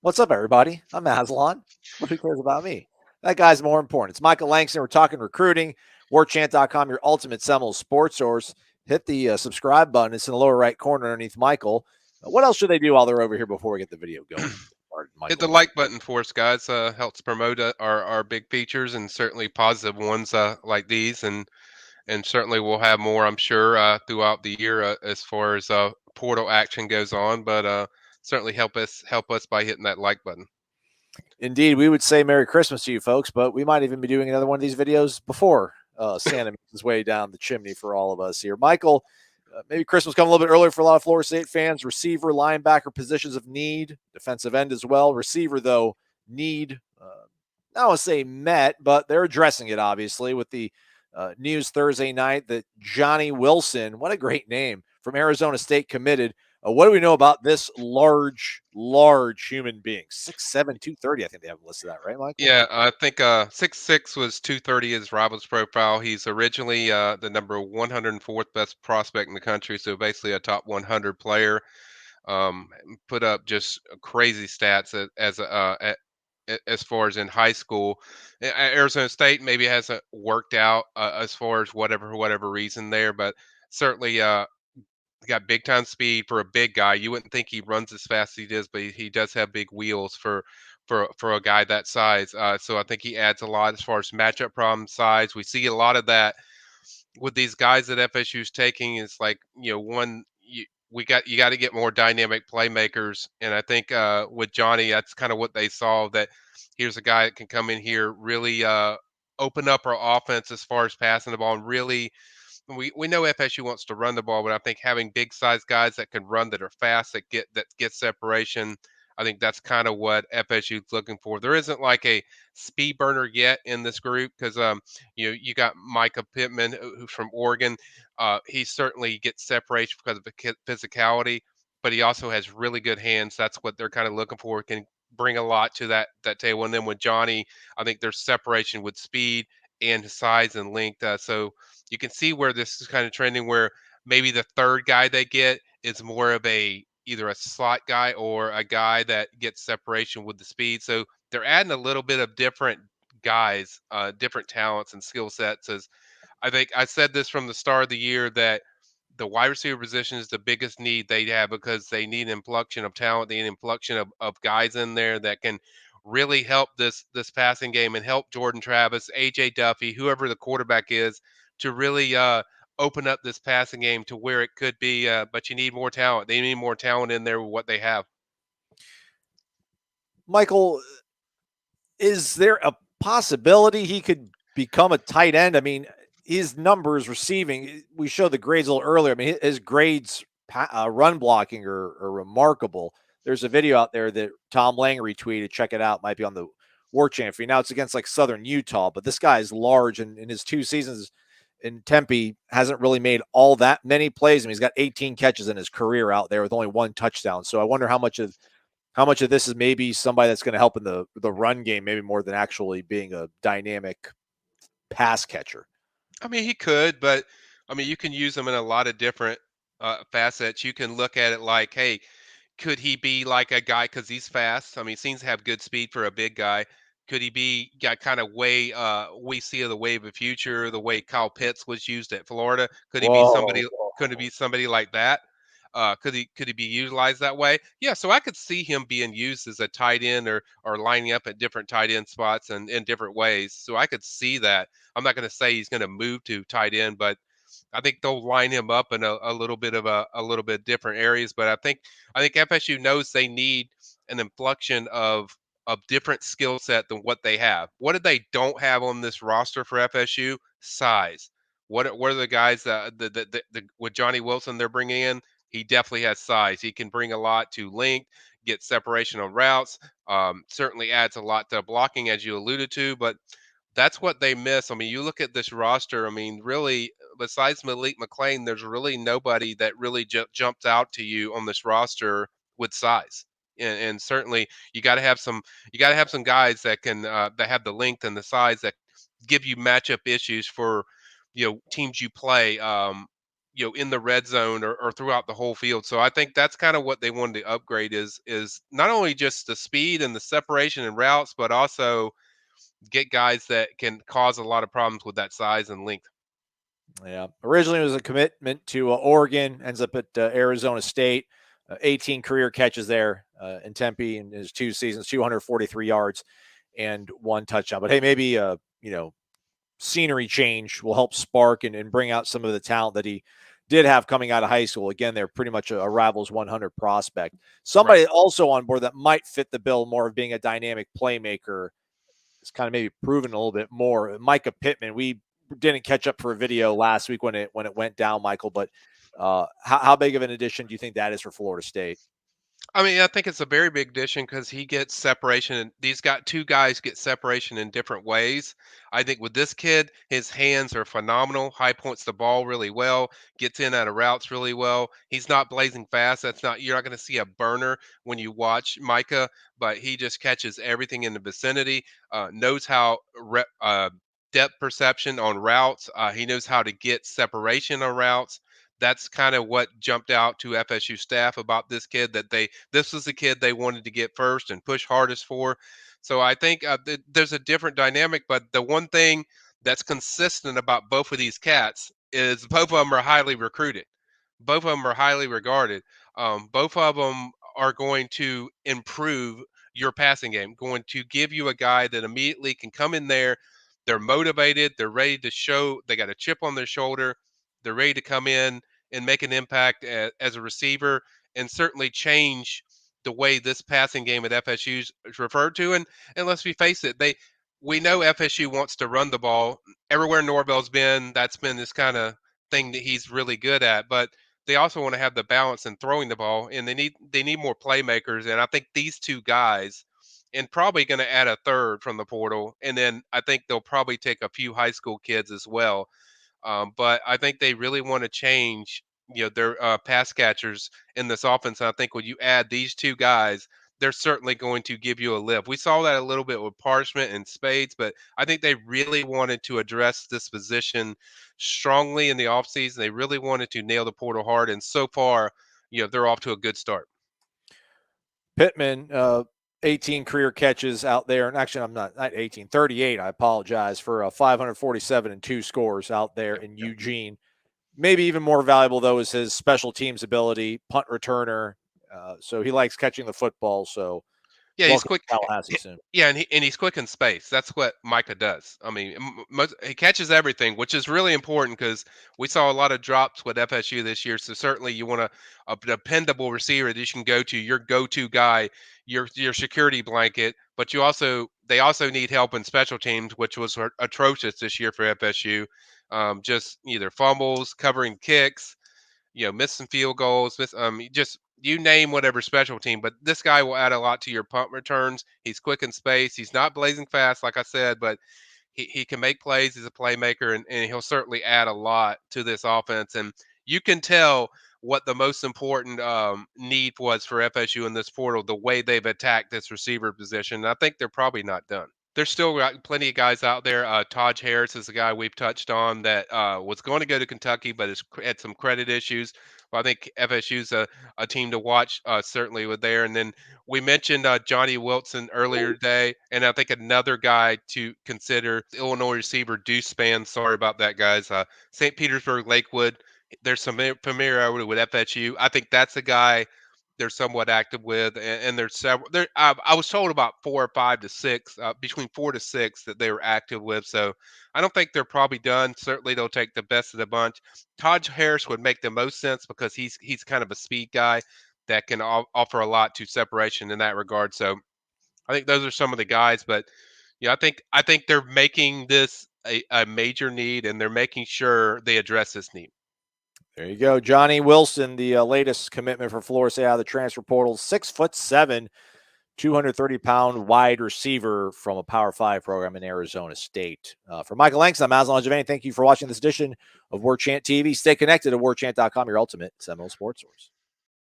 What's up, everybody? I'm Aslan. But who cares about me? That guy's more important. It's Michael Langston. We're talking recruiting. Warchant.com, your ultimate Seminoles sports source. Hit the subscribe button. It's in the lower right corner underneath Michael. What else should they do while they're over here before we get the video going? Pardon, Hit the Michael. like button for us, guys. Helps promote our big features and certainly positive ones like these, and certainly we'll have more, I'm sure, throughout the year as far as portal action goes on. But certainly help us by hitting that like button. Indeed, we would say Merry Christmas to you folks, but we might even be doing another one of these videos before Santa makes his way down the chimney for all of us here. Michael, maybe Christmas come a little bit earlier for a lot of Florida State fans. Receiver, linebacker positions of need, defensive end as well. Receiver, though, need, I don't want to say met, but they're addressing it, obviously, with the news Thursday night that Johnny Wilson, what a great name, from Arizona State committed. What do we know about this large human being? 6'7", 230, I think they have listed that, right, Michael? Yeah, I think 6'6" was 230 is Robert's profile. He's originally the number 104th best prospect in the country, so basically a top 100 player. Put up just crazy stats as far as in high school. Arizona State maybe hasn't worked out as far as whatever reason there, but certainly got big time speed for a big guy. You wouldn't think he runs as fast as he does, but he does have big wheels for a guy that size. So I think he adds a lot as far as matchup problem size. We see a lot of that with these guys that FSU's taking. Is like you got to get more dynamic playmakers, and I think with Johnny, that's kind of what they saw. That here's a guy that can come in here, really open up our offense as far as passing the ball, and really we know FSU wants to run the ball, but I think having big size guys that can run, that are fast, that get separation. I think that's kind of what FSU is looking for. There isn't like a speed burner yet in this group because you got Micah Pittman who's from Oregon. He certainly gets separation because of the physicality, but he also has really good hands. That's what they're kind of looking for. Can bring a lot to that table. And then with Johnny, I think there's separation with speed and size and length. So you can see where this is kind of trending, where maybe the third guy they get is more of a either a slot guy or a guy that gets separation with the speed. So they're adding a little bit of different guys, different talents and skill sets. As I think I said this from the start of the year that the wide receiver position is the biggest need they have because they need an inflection of talent, they need an inflection of guys in there that can really help this passing game and help Jordan Travis, AJ Duffy, whoever the quarterback is, to really open up this passing game to where it could be. But you need more talent. They need more talent in there with what they have. Michael, is there a possibility he could become a tight end? I mean, his numbers receiving, we showed the grades a little earlier. I mean, his grades run blocking are remarkable. There's a video out there that Tom Lang retweeted. Check it out. Might be on the War Chant feed. Now it's against like Southern Utah, but this guy is large, and in his 2 seasons in Tempe hasn't really made all that many plays. I mean, he's got 18 catches in his career out there with only one touchdown. So I wonder how much of this is maybe somebody that's going to help in the run game, maybe more than actually being a dynamic pass catcher. I mean, he could, but I mean, you can use him in a lot of different facets. You can look at it like, hey, could he be like a guy because he's fast? I mean, he seems to have good speed for a big guy. Could he be got kind of way we see the wave of future, the way Kyle Pitts was used at Florida? Could he be Whoa. somebody? Could he be somebody like that? Could he be utilized that way? Yeah, so I could see him being used as a tight end or lining up at different tight end spots and in different ways. So I could see that. I'm not going to say he's going to move to tight end, but I think they'll line him up in a little bit of a little bit different areas. But I think FSU knows they need an inflection of different skill set than what they have. What did they don't have on this roster for FSU? Size. What are the guys with Johnny Wilson they're bringing in? He definitely has size. He can bring a lot to length, get separation on routes. Certainly adds a lot to blocking, as you alluded to. But that's what they miss. I mean, you look at this roster. I mean, really, besides Malik McLean, there's really nobody that really jumps out to you on this roster with size. And certainly, you got to have some. You got to have some guys that can that have the length and the size that give you matchup issues for teams you play. in the red zone or throughout the whole field. So I think that's kind of what they wanted to upgrade is not only just the speed and the separation and routes, but also get guys that can cause a lot of problems with that size and length. Yeah. Originally, it was a commitment to Oregon, ends up at Arizona State. 18 career catches there in Tempe in his 2 seasons, 243 yards and 1 touchdown. But hey, maybe scenery change will help spark and bring out some of the talent that he did have coming out of high school. Again, they're pretty much a Rivals 100 prospect. Right. Somebody also on board that might fit the bill more of being a dynamic playmaker. It's kind of maybe proven a little bit more. Micah Pittman, we didn't catch up for a video last week when it went down, Michael. But how big of an addition do you think that is for Florida State? I mean, I think it's a very big addition because he gets separation, and these got two guys get separation in different ways. I think with this kid, his hands are phenomenal. High points the ball really well, gets in out of routes really well. He's not blazing fast. You're not going to see a burner when you watch Micah, but he just catches everything in the vicinity. Knows how depth perception on routes. He knows how to get separation on routes. That's kind of what jumped out to FSU staff about this kid, that this was the kid they wanted to get first and push hardest for. So I think there's a different dynamic, but the one thing that's consistent about both of these cats is both of them are highly recruited. Both of them are highly regarded. Both of them are going to improve your passing game, going to give you a guy that immediately can come in there. They're motivated. They're ready to show. They got a chip on their shoulder. They're ready to come in and make an impact as a receiver, and certainly change the way this passing game at FSU is referred to. And let's be face it, we know FSU wants to run the ball everywhere. Norvell's been, that's been this kind of thing that he's really good at, but they also want to have the balance in throwing the ball, and they need more playmakers. And I think these two guys, and probably going to add a third from the portal, and then I think they'll probably take a few high school kids as well. But I think they really want to change, their pass catchers in this offense. And I think when you add these two guys, they're certainly going to give you a lift. We saw that a little bit with Parchment and Spades, but I think they really wanted to address this position strongly in the offseason. They really wanted to nail the portal hard, and so far, they're off to a good start. Pittman, 18 career catches out there. And actually, I'm not 18, 38. I apologize for 547 and 2 scores out there Yep, in yep. Eugene. Maybe even more valuable, though, is his special teams ability, punt returner. So he likes catching the football. So Yeah, he's welcome quick. to Tallahassee soon. Yeah, and he's quick in space. That's what Micah does. I mean, he catches everything, which is really important because we saw a lot of drops with FSU this year. So certainly you want a dependable receiver that you can go to, your go-to guy, your security blanket. But they also need help in special teams, which was atrocious this year for FSU. Just either fumbles, covering kicks, missing field goals, just you name whatever special team. But this guy will add a lot to your punt returns. He's quick in space. He's not blazing fast, like I said, but he can make plays. He's a playmaker, and he'll certainly add a lot to this offense. And you can tell what the most important need was for FSU in this portal, the way they've attacked this receiver position. And I think they're probably not done. There's still got plenty of guys out there. Taj Harris is a guy we've touched on that was going to go to Kentucky, but has had some credit issues. Well, I think FSU's a team to watch, certainly with there. And then we mentioned Johnny Wilson earlier today, and I think another guy to consider, Illinois receiver Deuce Spann. Sorry about that, guys. St. Petersburg, Lakewood. There's some familiarity with FSU. I think that's a guy they're somewhat active with, and there's several. I was told about 4 or 5 to 6, between 4 to 6 that they were active with. So I don't think they're probably done. Certainly, they'll take the best of the bunch. Todd Harris would make the most sense because he's kind of a speed guy that can offer a lot to separation in that regard. So I think those are some of the guys. But yeah, I think they're making this a major need, and they're making sure they address this need. There you go. Johnny Wilson, the latest commitment for Florida State out of the transfer portal, 6'7", 230-pound wide receiver from a Power 5 program in Arizona State. For Michael Langston, I'm Aslan Javani. Thank you for watching this edition of Warchant TV. Stay connected to warchant.com, your ultimate Seminole sports source.